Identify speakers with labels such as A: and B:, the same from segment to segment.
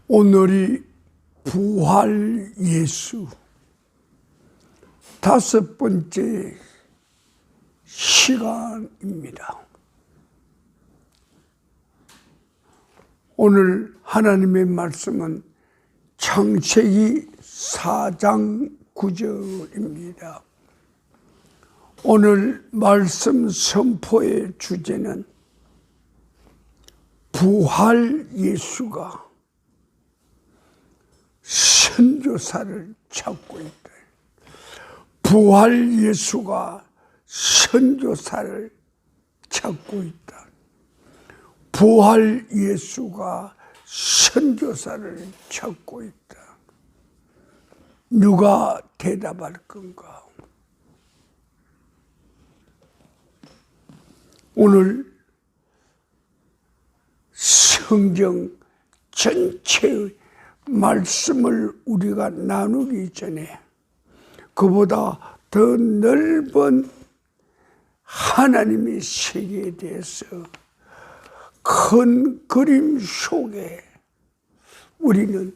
A: 오늘이 부활 예수 5번째 시간입니다. 오늘 하나님의 말씀은 창세기 4장 9절입니다. 오늘 말씀 선포의 주제는 부활 예수가 선교사를 찾고 있다. 부활 예수가 선교사를 찾고 있다. 부활 예수가 선교사를 찾고 있다. 누가 대답할 건가? 오늘 성경 전체의 말씀을 우리가 나누기 전에 그보다 더 넓은 하나님의 세계에 대해서 큰 그림 속에 우리는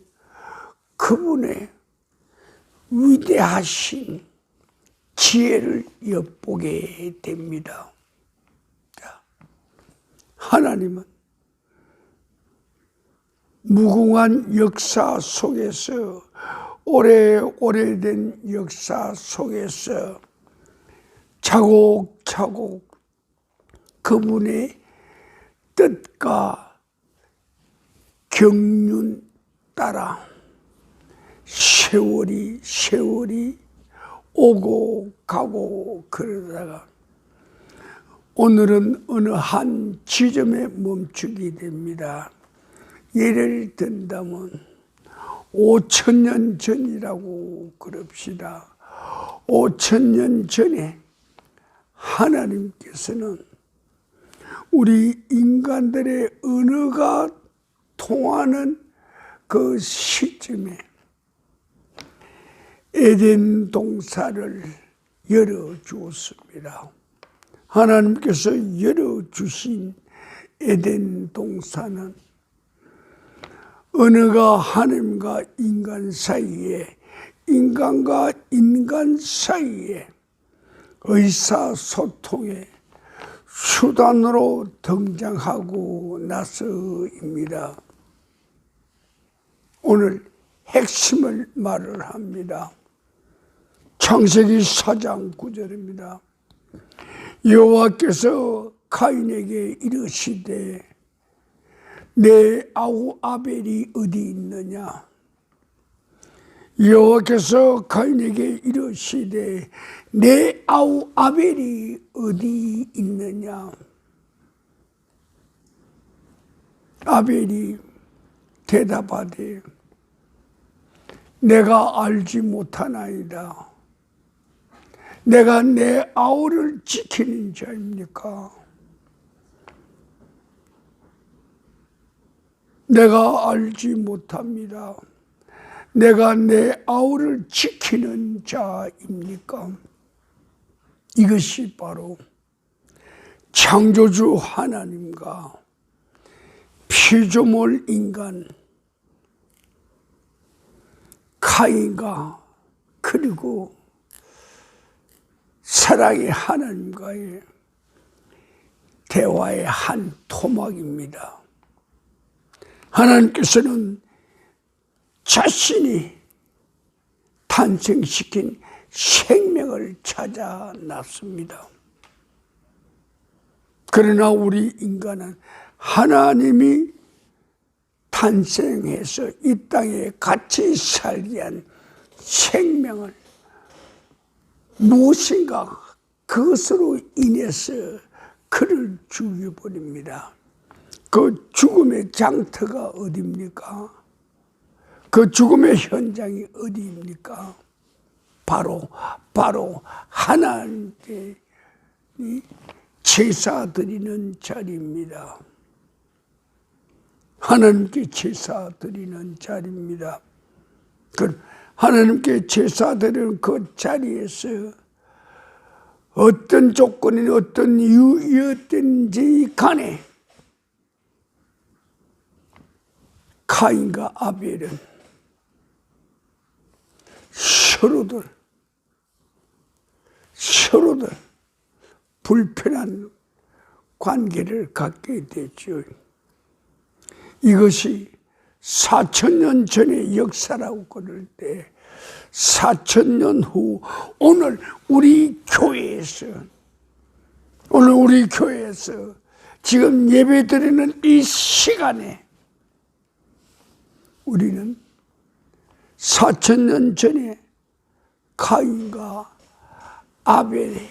A: 그분의 위대하신 지혜를 엿보게 됩니다. 하나님은 무궁한 역사 속에서 오래된 역사 속에서 차곡차곡 그분의 뜻과 경륜 따라 세월이 오고 가고 그러다가 오늘은 어느 한 지점에 멈추게 됩니다. 예를 든다면 5,000년 전이라고 그럽시다. 5,000년 전에 하나님께서는 우리 인간들의 언어가 통하는 그 시점에 에덴 동산을 열어주었습니다. 하나님께서 열어주신 에덴 동산은 언어가 하나님과 인간 사이에, 인간과 인간 사이에 의사소통의 수단으로 등장하고 나서입니다. 오늘 핵심을 말을 합니다. 창세기 4장 9절입니다. 여호와께서 가인에게 이르시되 내 아우 아벨이 어디 있느냐? 여호와께서 가인에게 이르시되 내 아우 아벨이 어디 있느냐? 아벨이 대답하되 내가 알지 못하나이다. 내가 내 아우를 지키는 자입니까? 내가 알지 못합니다. 내가 내 아우를 지키는 자입니까? 이것이 바로 창조주 하나님과 피조물 인간 가인과 그리고 사랑의 하나님과의 대화의 한 토막입니다. 하나님께서는 자신이 탄생시킨 생명을 찾아 놨습니다. 그러나 우리 인간은 하나님이 탄생해서 이 땅에 같이 살게 한 생명을 무엇인가 그것으로 인해서 그를 죽여버립니다. 그 죽음의 장터가 어디입니까? 그 죽음의 현장이 어디입니까? 바로 하나님께 제사 드리는 자리입니다. 하나님께 제사 드리는 자리입니다. 하나님께 제사 드리는 그 자리에서 어떤 조건이든 어떤 이유였든지 간에 가인과 아벨은 서로들 불편한 관계를 갖게 됐죠. 이것이 4000년 전의 역사라고 그럴 때 4000년 후 오늘 우리 교회에서 지금 예배드리는 이 시간에 우리는 4000년 전에 가인과 아벨의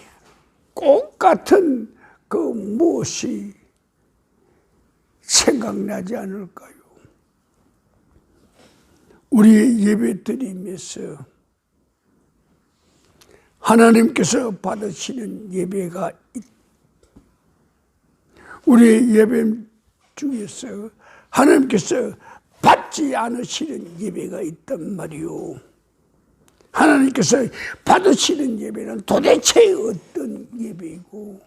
A: 똑같은 그 무엇이 생각나지 않을까요? 우리의 예배 드리면서 하나님께서 받으시는 예배가 우리의 예배 중에서 하나님께서 받지 않으시는 예배가 있단 말이요. 하나님께서 받으시는 예배는 도대체 어떤 예배이고,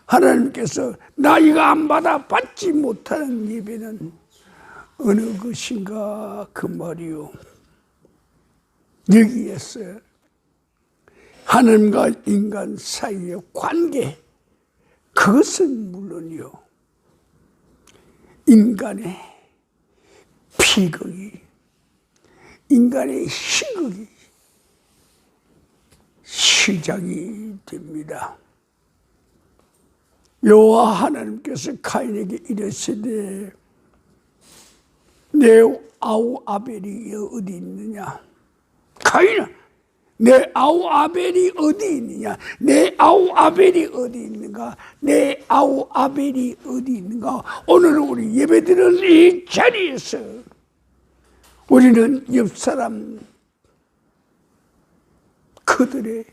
A: 하나님께서 나 이거 안 받아 받지 못하는 예배는 어느 것인가 그 말이요. 여기에서 하나님과 인간 사이의 관계, 그것은 물론이요, 인간의 비극이, 인간의 희극이 시작이 됩니다. 여호와 하나님께서 가인에게 이르시되 내 아우 아벨이 어디 있느냐? 가인아, 내 아우 아벨이 어디 있느냐? 내 아우 아벨이 어디 있는가? 내 아우 아벨이 어디 있는가? 오늘 우리 예배드리는 이 자리에서 우리는 옆 사람 그들의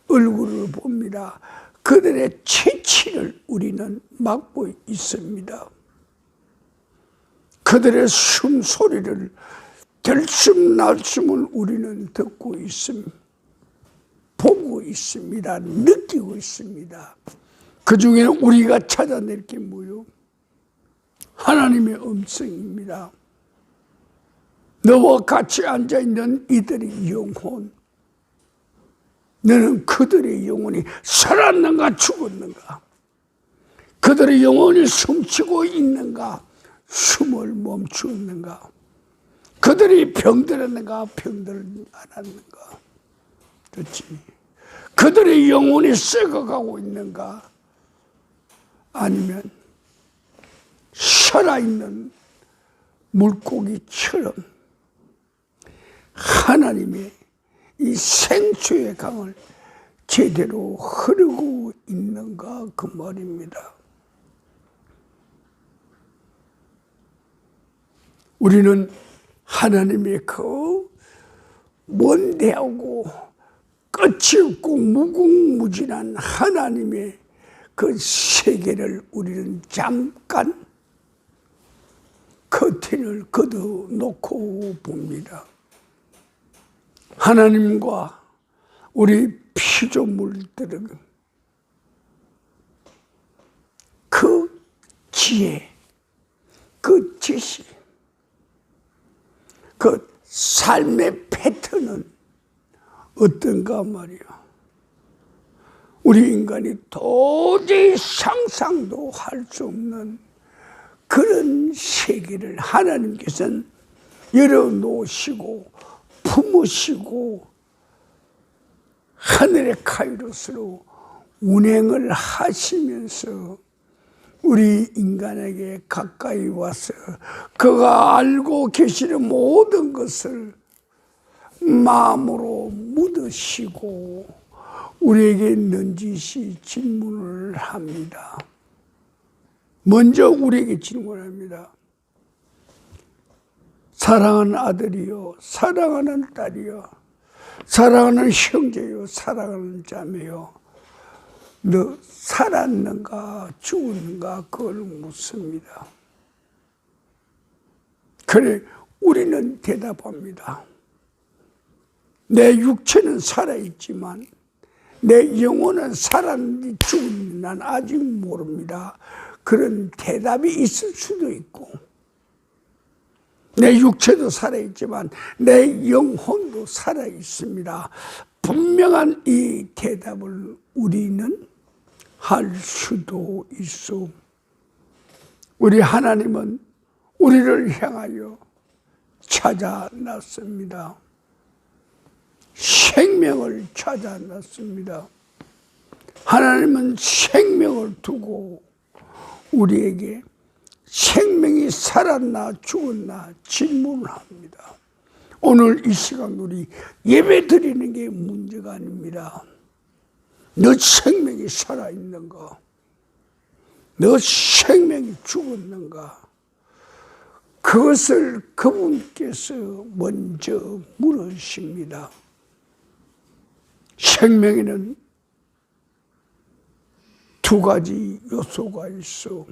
A: 얼굴을 봅니다. 그들의 채취를 우리는 맡고 있습니다. 그들의 숨소리를 들숨날숨을 우리는 듣고 있습니다. 보고 있습니다. 느끼고 있습니다. 그 중에는 우리가 찾아낼 게 뭐요? 하나님의 음성입니다. 너와 같이 앉아있는 이들의 영혼, 너는 그들의 영혼이 살았는가 죽었는가? 그들의 영혼이 숨쉬고 있는가? 숨을 멈추었는가? 그들이 병들었는가? 병들지 않았는가? 그렇지? 그들의 영혼이 썩어가고 있는가? 아니면 살아있는 물고기처럼 하나님의 이 생수의 강을 제대로 흐르고 있는가 그 말입니다. 우리는 하나님의 그 원대하고 끝이 없고 무궁무진한 하나님의 그 세계를 우리는 잠깐 커튼을 걷어놓고 봅니다. 하나님과 우리 피조물들은 그 지혜, 그 지식, 그 삶의 패턴은 어떤가 말이야. 우리 인간이 도저히 상상도 할 수 없는 그런 세계를 하나님께서는 열어놓으시고 품으시고 하늘의 카이로스로 운행을 하시면서 우리 인간에게 가까이 와서 그가 알고 계시는 모든 것을 마음으로 묻으시고 우리에게 넌지시 질문을 합니다. 먼저 우리에게 질문합니다. 사랑하는 아들이요, 사랑하는 딸이요, 사랑하는 형제요, 사랑하는 자매요, 너 살았는가 죽었는가 그걸 묻습니다. 그래 우리는 대답합니다. 내 육체는 살아있지만 내 영혼은 살았는지 죽었는지 난 아직 모릅니다. 그런 대답이 있을 수도 있고, 내 육체도 살아있지만 내 영혼도 살아있습니다. 분명한 이 대답을 우리는 할 수도 있어. 우리 하나님은 우리를 향하여 찾아났습니다. 생명을 찾아났습니다. 하나님은 생명을 두고 우리에게 생명이 살았나 죽었나 질문을 합니다. 오늘 이 시간 우리 예배 드리는 게 문제가 아닙니다. 너 생명이 살아있는가? 너 생명이 죽었는가? 그것을 그분께서 먼저 물으십니다. 생명에는 두 가지 요소가 있어.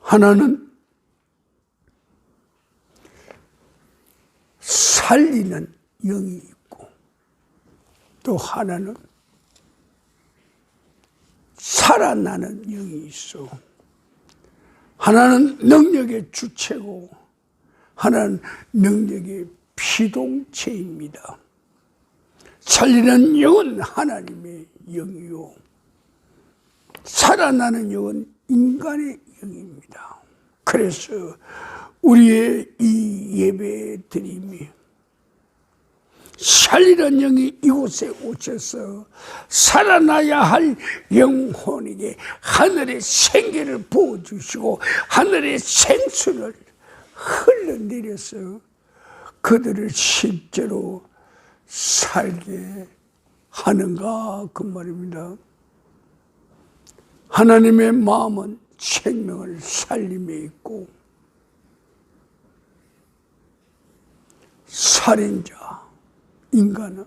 A: 하나는 살리는 영이 있고, 또 하나는 살아나는 영이 있어. 하나는 능력의 주체고, 하나는 능력의 피동체입니다. 살리는 영은 하나님의 영이요, 살아나는 영은 인간의 영입니다. 그래서 우리의 이 예배 드림이 살리는 영이 이곳에 오셔서 살아나야 할 영혼에게 하늘의 생기를 부어주시고 하늘의 생수를 흘러내려서 그들을 실제로 살게 하는가 그 말입니다. 하나님의 마음은 생명을 살림에 있고, 살인자 인간은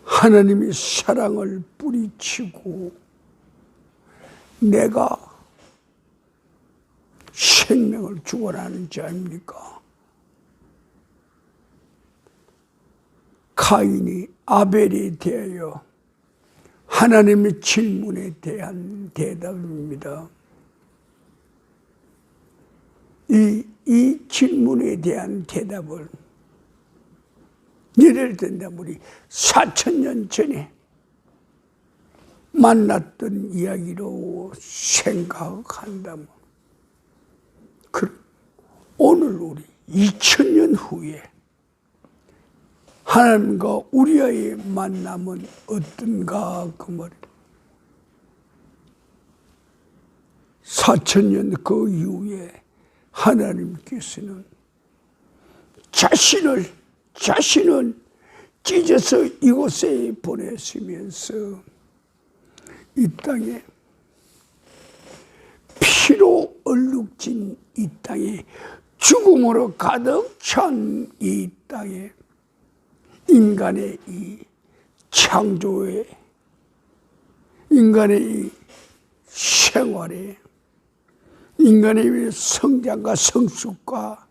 A: 하나님의 사랑을 뿌리치고 내가 생명을 주어라는 자입니까? 가인이 아벨에 대하여 하나님의 질문에 대한 대답입니다. 이 질문에 대한 대답을 예를 든다면 우리 4000년 전에 만났던 이야기로 생각한다면, 오늘 우리 2000년 후에 하나님과 우리와의 만남은 어떤가 그 말이에요. 4000년 그 이후에 하나님께서는 자신을 찢어서 이곳에 보내시면서 이 땅에 피로 얼룩진 이 땅에 죽음으로 가득 찬 이 땅에 인간의 이 창조에, 인간의 이 생활에, 인간의 성장과 성숙과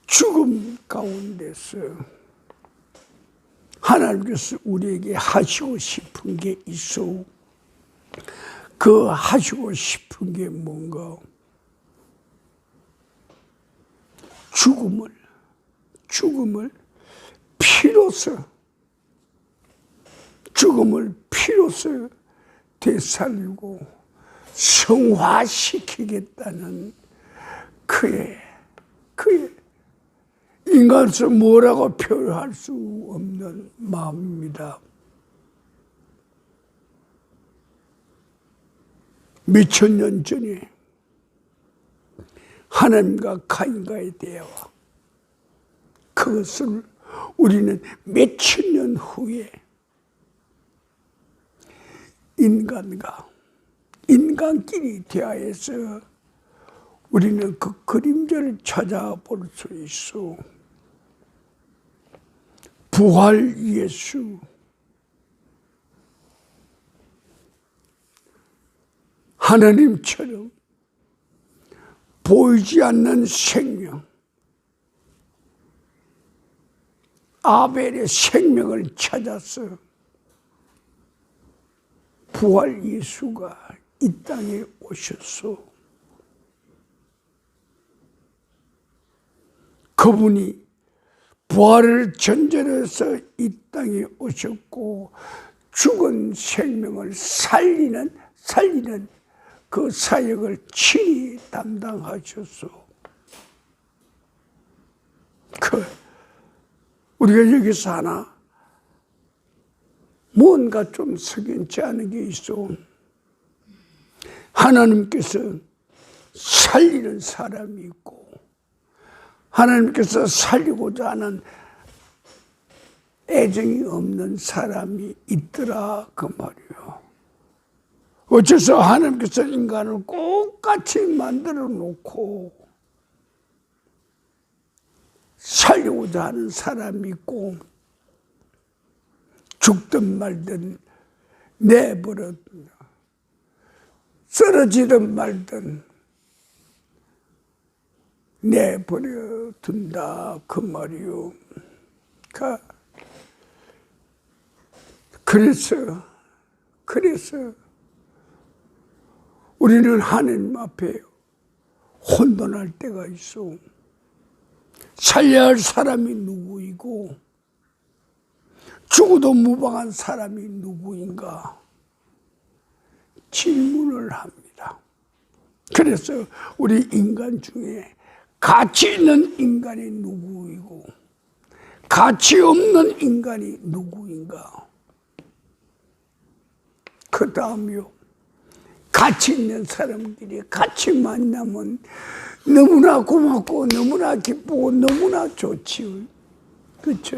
A: 죽음 가운데서 하나님께서 우리에게 하시고 싶은 게 있어. 그 하시고 싶은 게 뭔가? 죽음을 피로써 되살리고 성화시키겠다는 그의 인간으로서 뭐라고 표현할 수 없는 마음입니다. 몇천 년 전에 하나님과 가인과의 대화, 그것을 우리는 몇천 년 후에 인간끼리 대화해서 우리는 그 그림자를 찾아볼 수 있어. 부활 예수, 하나님처럼 보이지 않는 생명, 아벨의 생명을 찾아서 부활 예수가 이 땅에 오셨소. 그분이 부활을 전제로 해서 이 땅에 오셨고 죽은 생명을 살리는 그 사역을 친히 담당하셨소. 우리가 여기서 하나 뭔가 좀 석연치 않은 게 있어. 하나님께서 살리는 사람이 있고 하나님께서 살리고자 하는 애정이 없는 사람이 있더라 그 말이요. 어째서 하나님께서 인간을 똑같이 만들어 놓고 살리고자 하는 사람이 있고 죽든 말든 내버려 쓰러지든 말든 내버려 둔다 그 말이요. 그래서 우리는 하나님 앞에 혼돈할 때가 있어. 살려야 할 사람이 누구이고 죽어도 무방한 사람이 누구인가 질문을 합니다. 그래서 우리 인간 중에 가치 있는 인간이 누구이고 가치 없는 인간이 누구인가. 그 다음이요, 가치 있는 사람들이 같이 만나면 너무나 고맙고 너무나 기쁘고 너무나 좋지요. 그렇죠?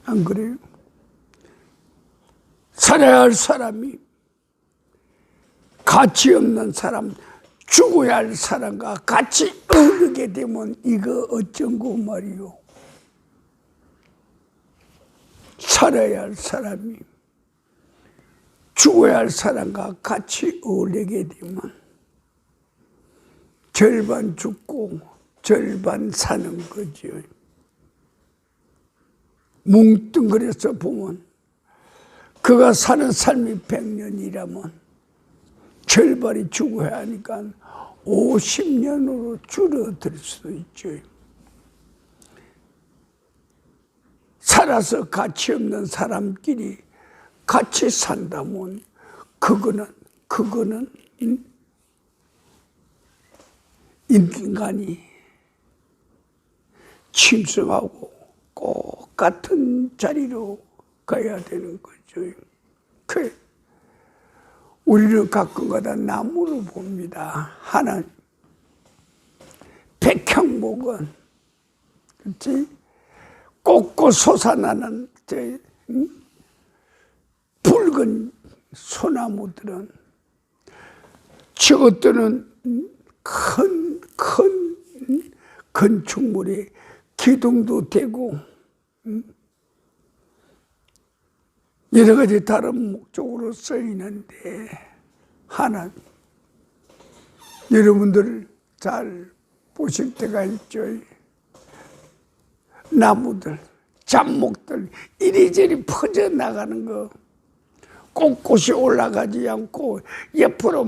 A: 안 그래요? 살아야 할 사람이 가치 없는 사람, 죽어야 할 사람과 같이 어울리게 되면 이거 어쩐고 말이요. 살아야 할 사람이 죽어야 할 사람과 같이 어울리게 되면 절반 죽고 절반 사는 거죠. 뭉뚱그려서 보면 그가 사는 삶이 100년이라면 절반이 죽어야 하니까 50년으로 줄어들 수도 있죠. 살아서 가치 없는 사람끼리 같이 산다면 그거는 인간이 침승하고 꼭 같은 자리로 가야 되는 거죠. 우리는 가끔가다 나무를 봅니다. 하나 백향목은 그렇지? 꽂고 솟아나는 붉은 소나무들은 저것들은 큰 건축물에 기둥도 되고 여러 가지 다른 목적으로 쓰이는데 하나 여러분들 잘 보실 때가 있죠. 나무들, 잡목들 이리저리 퍼져나가는 거 꼿꼿이 올라가지 않고 옆으로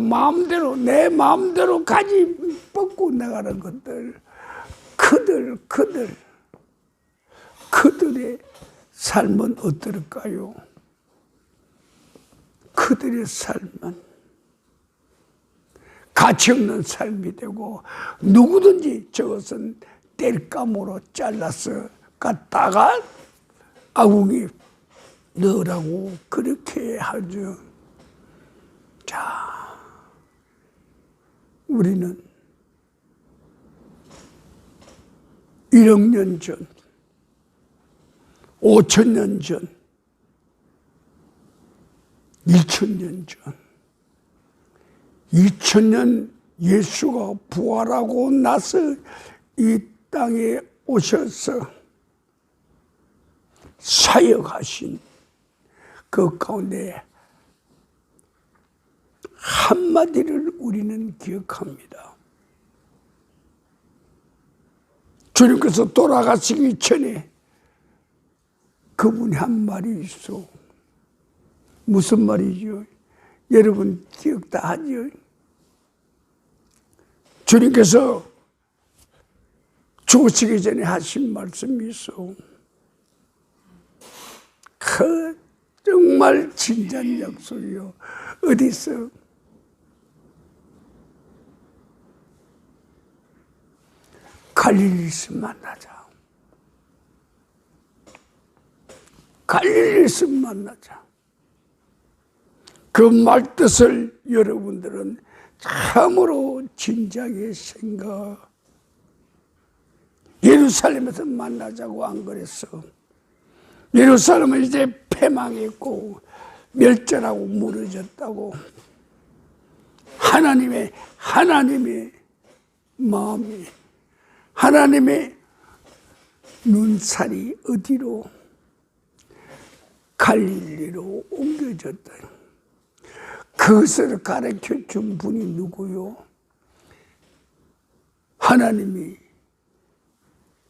A: 내 마음대로 가지 뻗고 나가는 것들, 그들의 삶은 어떨까요? 그들의 삶은 가치 없는 삶이 되고 누구든지 저것은 땔감으로 잘라서 갖다가 아궁이 넣으라고 그렇게 하죠. 자, 우리는 1억 년 전, 5,000년 전, 2,000년 전, 2,000년 예수가 부활하고 나서 이 땅에 오셔서 사역하신 그 가운데 한마디를 우리는 기억합니다. 주님께서 돌아가시기 전에 그분이 한 말이 있어. 무슨 말이죠? 여러분 기억 다 하죠? 주님께서 죽으시기 전에 하신 말씀이 있어. 정말 진지한 약속이요. 어디 있어? 갈릴리에서 만나자. 갈릴리에서 만나자. 그 말뜻을 여러분들은 참으로 진지하게 생각. 예루살렘에서 만나자고 안 그랬어. 예루살렘은 이제 패망했고 멸절하고 무너졌다고. 하나님의 마음이, 하나님의 눈살이 어디로? 갈릴리로 옮겨졌다. 그것을 가르쳐 준 분이 누구요? 하나님이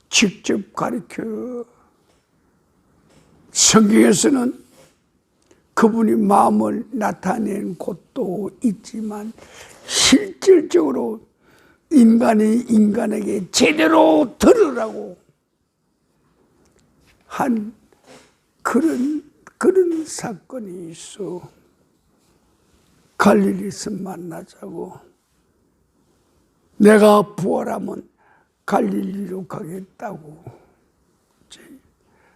A: 직접 가르쳐. 성경에서는 그분이 마음을 나타낸 곳도 있지만 실질적으로 인간이 인간에게 제대로 들으라고 한 그런 사건이 있어. 갈릴리에서 만나자고. 내가 부활하면 갈릴리로 가겠다고.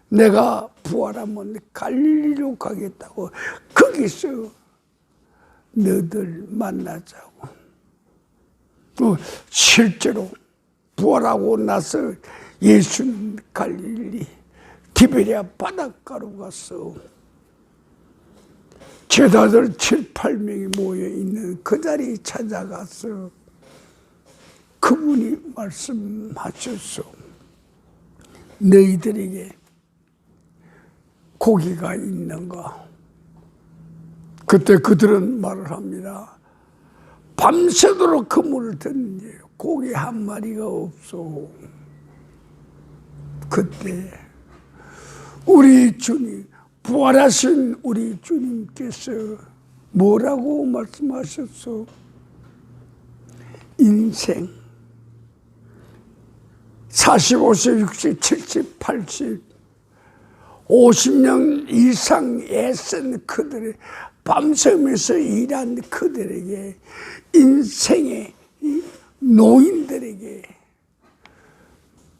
A: 내가 부활하면 갈릴리로 가겠다고. 거기서 너들 만나자고. 실제로 부활하고 나서 예수는 갈릴리 디베랴 바닷가로 갔어. 제자들 7, 8명이 모여있는 그 자리에 찾아가서 그분이 말씀하셨어. 너희들에게 고기가 있는가? 그때 그들은 말을 합니다. 밤새도록 그물을 던지 고기 한 마리가 없어. 그때 우리 주님, 부활하신 우리 주님께서 뭐라고 말씀하셨어? 인생 45세, 60, 70, 80, 50년 이상 애쓴 그들의 밤새면서 일한 그들에게, 인생의 노인들에게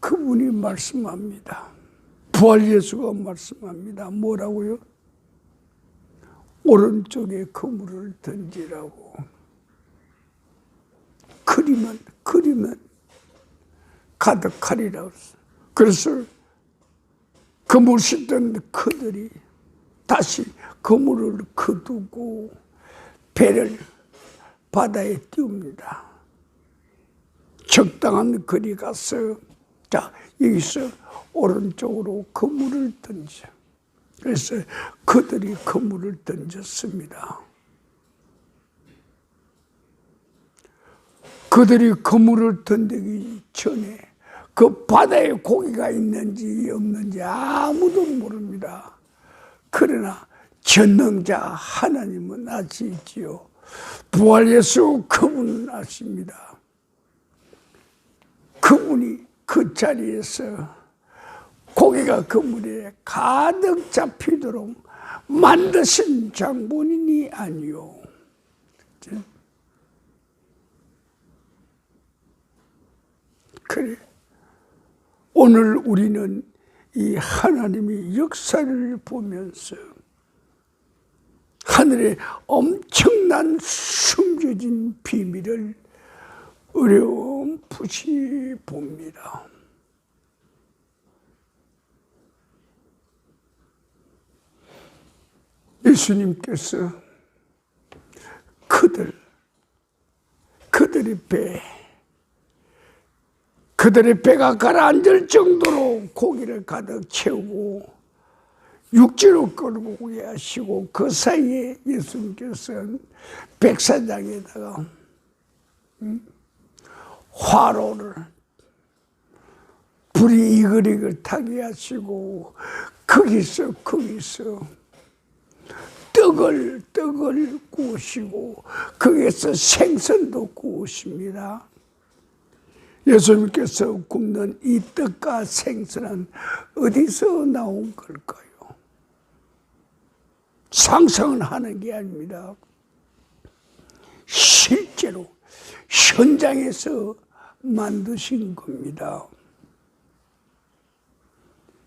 A: 그분이 말씀합니다. 부활 예수가 말씀합니다. 뭐라고요? 오른쪽에 그물을 던지라고. 그리면 가득하리라고 했어요. 그래서 그물 씻던 그들이 다시 그물을 거두고 배를 바다에 띄웁니다. 적당한 거리 가서 자, 여기서 오른쪽으로 그물을 던져. 그래서 그들이 그물을 던졌습니다. 그들이 그물을 던지기 전에 그 바다에 고기가 있는지 없는지 아무도 모릅니다. 그러나 전능자 하나님은 아시지요. 부활 예수 그분은 아십니다. 그분이 그 자리에서 고기가 그물에 가득 잡히도록 만드신 장본인이 아니요. 그래. 오늘 우리는 이 하나님의 역사를 보면서 하늘의 엄청난 숨겨진 비밀을 어렴풋이 봅니다. 예수님께서 그들의 배가 가라앉을 정도로 고기를 가득 채우고 육지로 끌고 오게 하시고, 그 사이에 예수님께서는 백사장에다가 화로를 불이 이글이글 타게 하시고 거기서 떡을 구우시고 거기에서 생선도 구우십니다. 예수님께서 굽는 이 떡과 생선은 어디서 나온 걸까요? 상상은 하는 게 아닙니다. 실제로 현장에서 만드신 겁니다.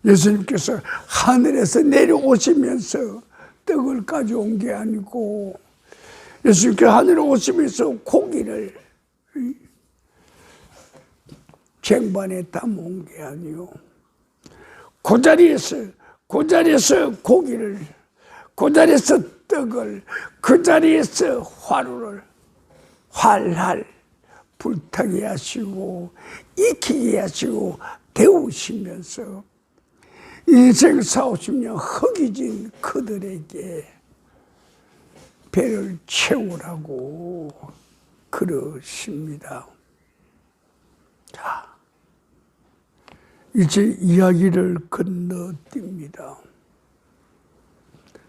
A: 예수님께서 하늘에서 내려오시면서 떡을 가져온 게 아니고 예수님께서 하늘에 오시면서 고기를 쟁반에 담아온 게 아니요. 그 자리에서 고기를, 그 자리에서 떡을, 그 자리에서 화루를 활활 불타게 하시고 익히게 하시고 데우시면서 인생 40-50년 허기진 그들에게 배를 채우라고 그러십니다. 자, 이제 이야기를 건너뜁니다.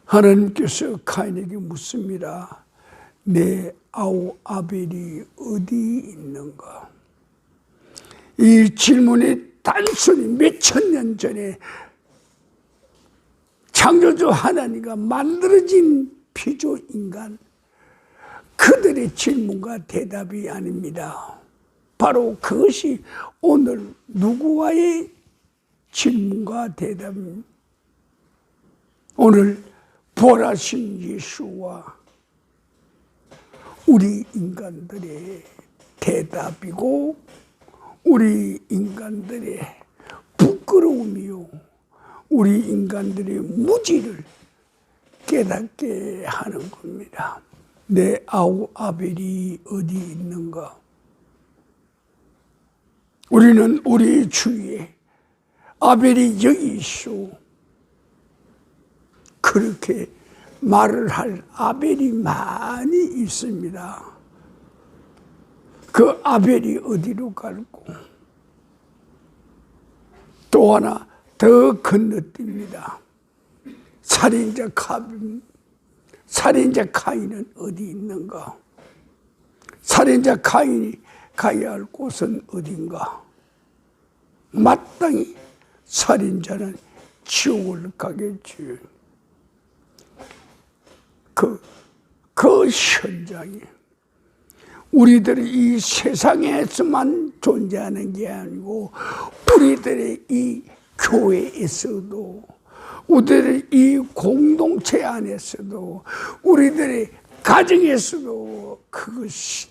A: 하나님께서 가인에게 묻습니다. 내 아우 아벨이 어디 있는가? 이 질문이 단순히 몇천 년 전에 창조주 하나님과 만들어진 피조인간 그들의 질문과 대답이 아닙니다. 바로 그것이 오늘 누구와의 질문과 대답입니다. 오늘 부활하신 예수와 우리 인간들의 대답이고 우리 인간들의 부끄러움이요 우리 인간들의 무지를 깨닫게 하는 겁니다. 내 아우 아벨이 어디 있는가? 우리는 우리 주위에 아벨이 여기 있어 그렇게 말을 할 아벨이 많이 있습니다. 그 아벨이 어디로 갈고 또 하나 더 건너뜁니다. 살인자 가인은 어디 있는가? 살인자 가인이 가야 할 곳은 어딘가? 마땅히 살인자는 지옥을 가겠지. 그 현장에 우리들이 이 세상에서만 존재하는 게 아니고 우리들의 이 교회에서도 우리들의 이 공동체 안에서도 우리들의 가정에서도 그것이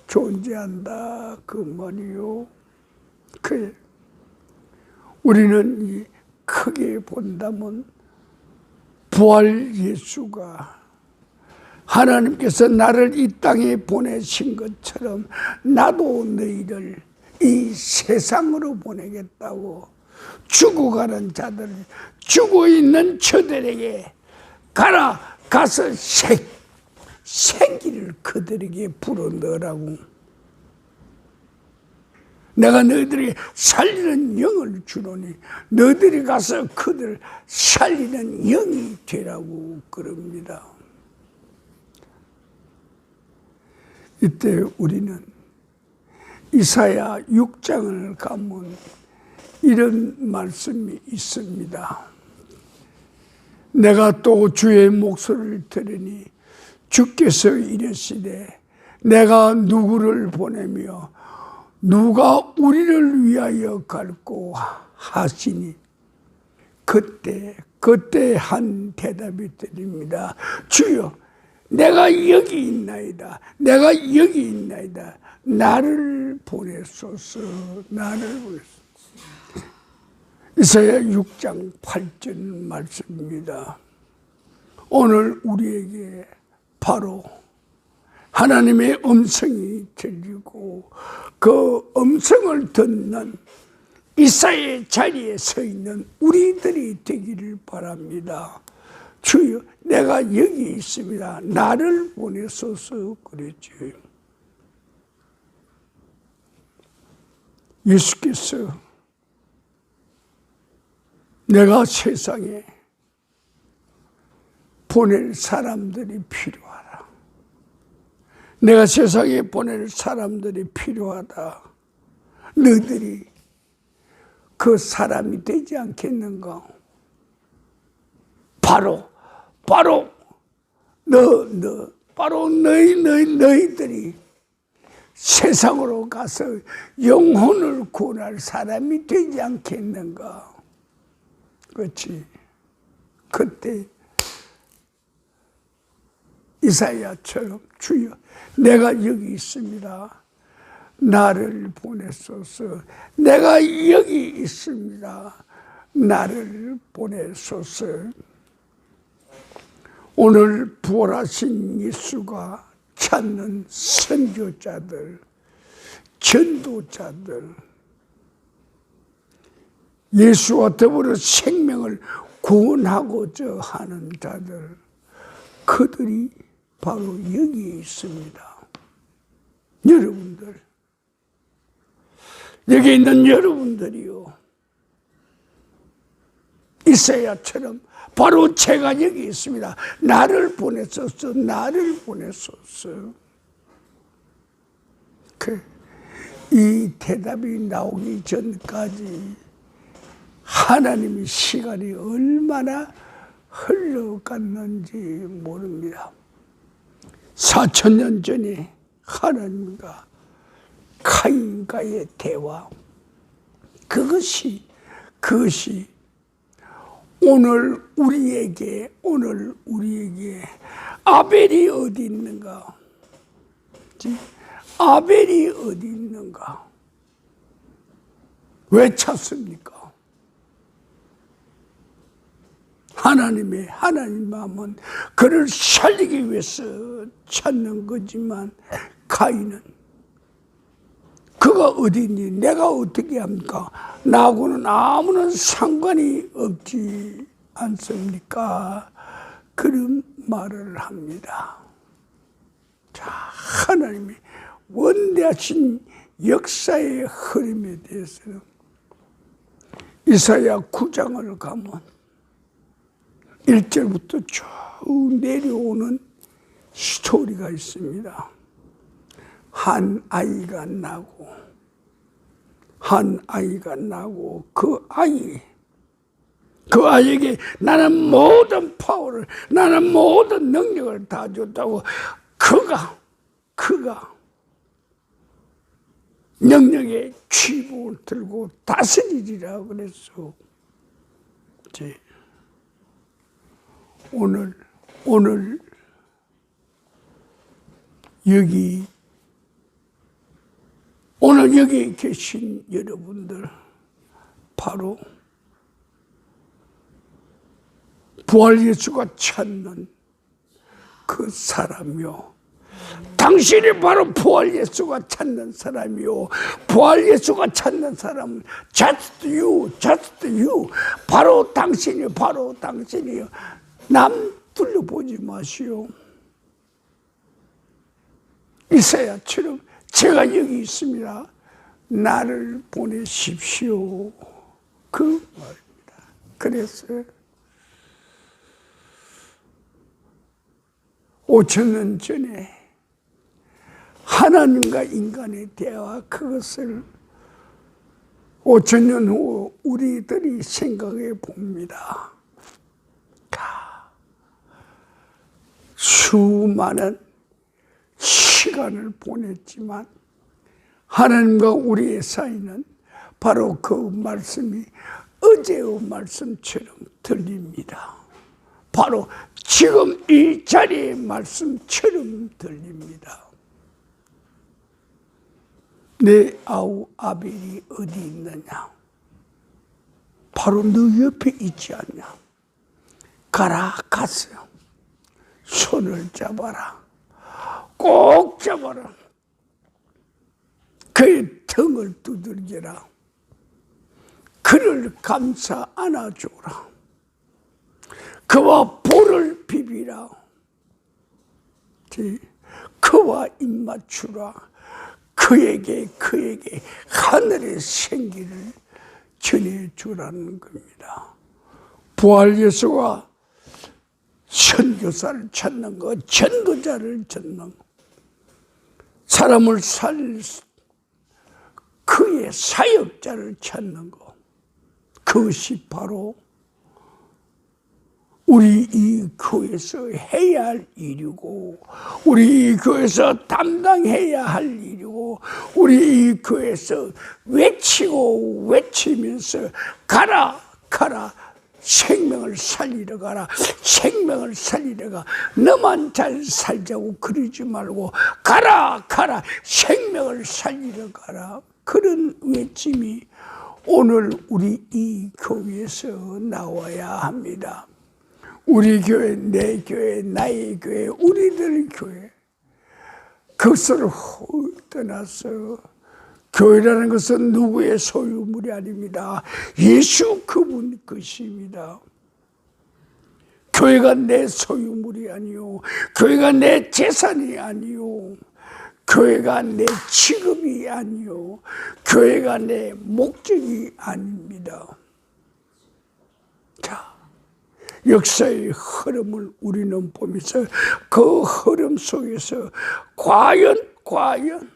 A: 존재한다 그 말이요. 그래. 우리는 크게 본다면 부활 예수가 하나님께서 나를 이 땅에 보내신 것처럼 나도 너희를 이 세상으로 보내겠다고 죽어가는 자들, 죽어있는 저들에게 가서 생기를 그들에게 불어넣으라고. 내가 너희들에게 살리는 영을 주노니 너희들이 가서 그들을 살리는 영이 되라고 그럽니다. 이때 우리는 이사야 6장을 가면 이런 말씀이 있습니다. 내가 또 주의 목소리를 들으니 주께서 이르시되 내가 누구를 보내며 누가 우리를 위하여 갈고 하시니 그때 한 대답이 드립니다. 주여 내가 여기 있나이다. 내가 여기 있나이다. 나를 보내소서. 나를 보내소서. 이사야 6장 8절 말씀입니다. 오늘 우리에게 바로 하나님의 음성이 들리고 그 음성을 듣는 이사야의 자리에 서 있는 우리들이 되기를 바랍니다. 주여 내가 여기 있습니다. 나를 보내소서 그랬지. 예수께서 내가 세상에 보낼 사람들이 필요하다. 내가 세상에 보낼 사람들이 필요하다. 너희들이 그 사람이 되지 않겠는가? 바로 너희들이 세상으로 가서 영혼을 구원할 사람이 되지 않겠는가? 그렇지. 그때 이사야처럼 주여 내가 여기 있습니다. 나를 보내소서. 내가 여기 있습니다. 나를 보내소서. 오늘 부활하신 예수가 찾는 선교자들, 전도자들, 예수와 더불어 생명을 구원하고자 하는 자들, 그들이 바로 여기 있습니다. 여러분들, 여기 있는 여러분들이요, 이사야처럼 바로 제가 여기 있습니다. 나를 보내소서, 나를 보내소서. 이 대답이 나오기 전까지 하나님의 시간이 얼마나 흘러갔는지 모릅니다. 4000년 전에 하나님과 카인과의 대화, 그것이 오늘 우리에게 아벨이 어디 있는가? 아벨이 어디 있는가? 왜 찾습니까? 하나님 마음은 그를 살리기 위해서 찾는 거지만 가인은 그가 어디 있니? 내가 어떻게 합니까? 나하고는 아무런 상관이 없지 않습니까? 그런 말을 합니다. 자, 하나님의 원대하신 역사의 흐름에 대해서는 이사야 9장을 가면 1절부터 쭉 내려오는 스토리가 있습니다. 한 아이가 나고 그 아이에게 나는 모든 파워를, 나는 모든 능력을 다 줬다고 그가 능력의 쥐복을 들고 다스리리라 그랬어. 오늘 여기 계신 여러분들, 바로 부활 예수가 찾는 그 사람이요, 당신이 바로 부활 예수가 찾는 사람이요, 부활 예수가 찾는 사람은 just you, 바로 당신이요. 남 둘러보지 마시오. 이사야처럼 제가 여기 있습니다. 나를 보내십시오. 그 말입니다. 그래서 5000년 전에 하나님과 인간의 대화, 그것을 5000년 후 우리들이 생각해 봅니다. 수많은 시간을 보냈지만 하나님과 우리의 사이는 바로 그 말씀이 어제의 말씀처럼 들립니다. 바로 지금 이 자리의 말씀처럼 들립니다. 내 아우 아벨이 어디 있느냐? 바로 너 옆에 있지 않냐? 가서 손을 잡아라. 꼭 잡아라. 그의 등을 두들겨라. 그를 감싸 안아줘라. 그와 볼을 비비라. 그와 입맞추라. 그에게 하늘의 생기를 전해주라는 겁니다. 부활 예수가 선교사를 찾는 거, 전도자를 찾는 거, 사람을 살릴 그의 사역자를 찾는 것, 그것이 바로 우리 이 교회에서 해야 할 일이고, 우리 이 교회에서 담당해야 할 일이고, 우리 이 교회에서 외치고 외치면서 가라 가라, 생명을 살리러 가라, 생명을 살리러 가, 너만 잘 살자고 그러지 말고 가라 가라, 생명을 살리러 가라, 그런 외침이 오늘 우리 이 교회에서 나와야 합니다. 우리 교회, 내 교회, 나의 교회, 우리들 교회, 그것을 떠나서 교회라는 것은 누구의 소유물이 아닙니다. 예수 그분 것입니다. 교회가 내 소유물이 아니요, 교회가 내 재산이 아니요, 교회가 내 직업이 아니요, 교회가 내 목적이 아닙니다. 자, 역사의 흐름을 우리는 보면서 그 흐름 속에서 과연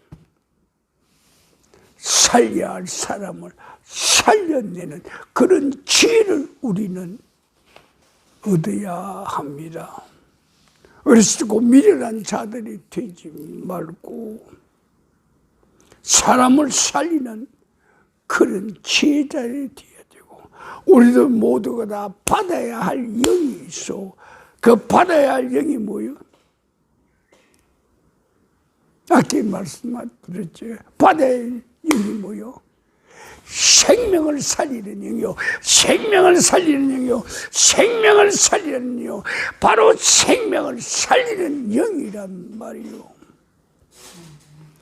A: 살려야 할 사람을 살려내는 그런 지혜를 우리는 얻어야 합니다. 어리석고 미련한 자들이 되지 말고 사람을 살리는 그런 지혜자들이 되어야 되고, 우리들 모두가 다 받아야 할 영이 있어. 그 받아야 할 영이 뭐예요? 아까 말씀드렸죠. 받아야 할 영이 뭐예요? 생명을 살리는 영이요, 생명을 살리는 영이요, 생명을 살리는 영이요, 바로 생명을 살리는 영이란 말이요.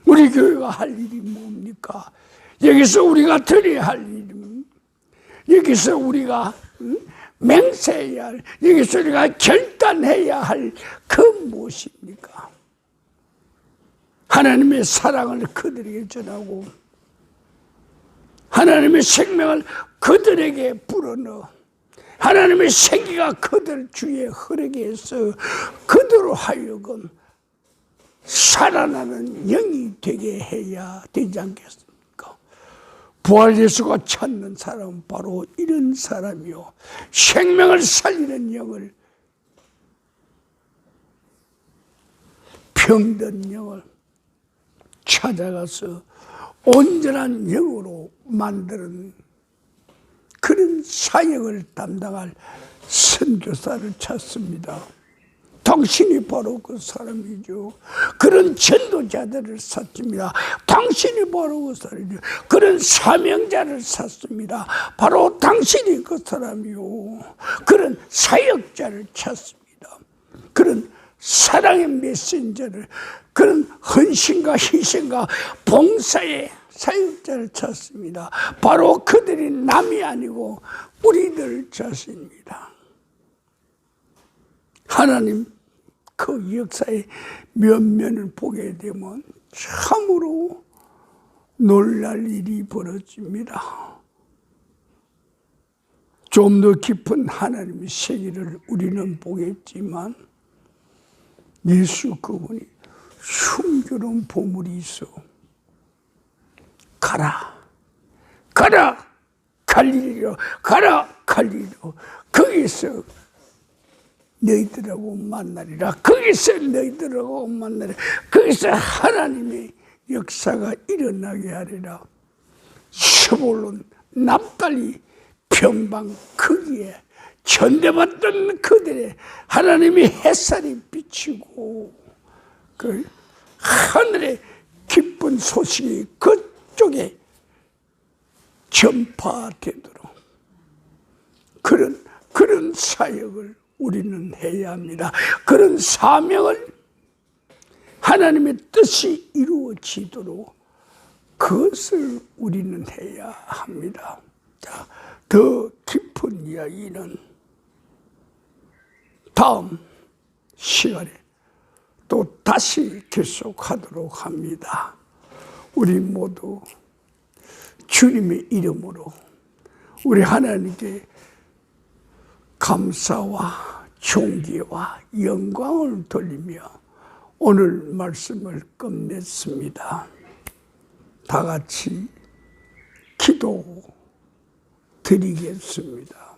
A: 우리 교회가 할 일이 뭡니까? 여기서 우리가 드려야 할 일은, 여기서 우리가 맹세해야 할, 여기서 우리가 결단해야 할 그 무엇입니까? 하나님의 사랑을 그들에게 전하고 하나님의 생명을 그들에게 불어넣어 하나님의 생기가 그들 주위에 흐르게 해서 그들로 하여금 살아나는 영이 되게 해야 되지 않겠습니까? 부활 예수가 찾는 사람은 바로 이런 사람이요, 생명을 살리는 영을, 병든 영을 찾아가서 온전한 영으로 만드는 그런 사역을 담당할 선교사를 찾습니다. 당신이 바로 그 사람이죠. 그런 전도자들을 찾습니다. 당신이 바로 그 사람이죠. 그런 사명자를 찾습니다. 바로 당신이 그 사람이요. 그런 사역자를 찾습니다. 그런 사랑의 메신저를, 그런 헌신과 희생과 봉사의 사역자를 찾습니다. 바로 그들이 남이 아니고 우리들 자신입니다. 하나님 그 역사의 면면을 보게 되면 참으로 놀랄 일이 벌어집니다. 좀 더 깊은 하나님의 세계를 우리는 보겠지만, 예수 그분이 숨겨놓은 보물이 있어. 가라 갈릴리로, 가라 갈릴리로, 거기서 너희들하고 만나리라, 거기서 너희들하고 만나리라, 거기서 하나님의 역사가 일어나게 하리라. 스불론, 납달리, 평방 거기에 전대받던 그들의 하나님의 햇살이 비치고 그 하늘의 기쁜 소식이 그쪽에 전파되도록 그런 사역을 우리는 해야 합니다. 그런 사명을 하나님의 뜻이 이루어지도록 그것을 우리는 해야 합니다. 자, 더 깊은 이야기는 다음 시간에 또 다시 계속하도록 합니다. 우리 모두 주님의 이름으로 우리 하나님께 감사와 존귀와 영광을 돌리며 오늘 말씀을 끝냈습니다. 다 같이 기도 드리겠습니다.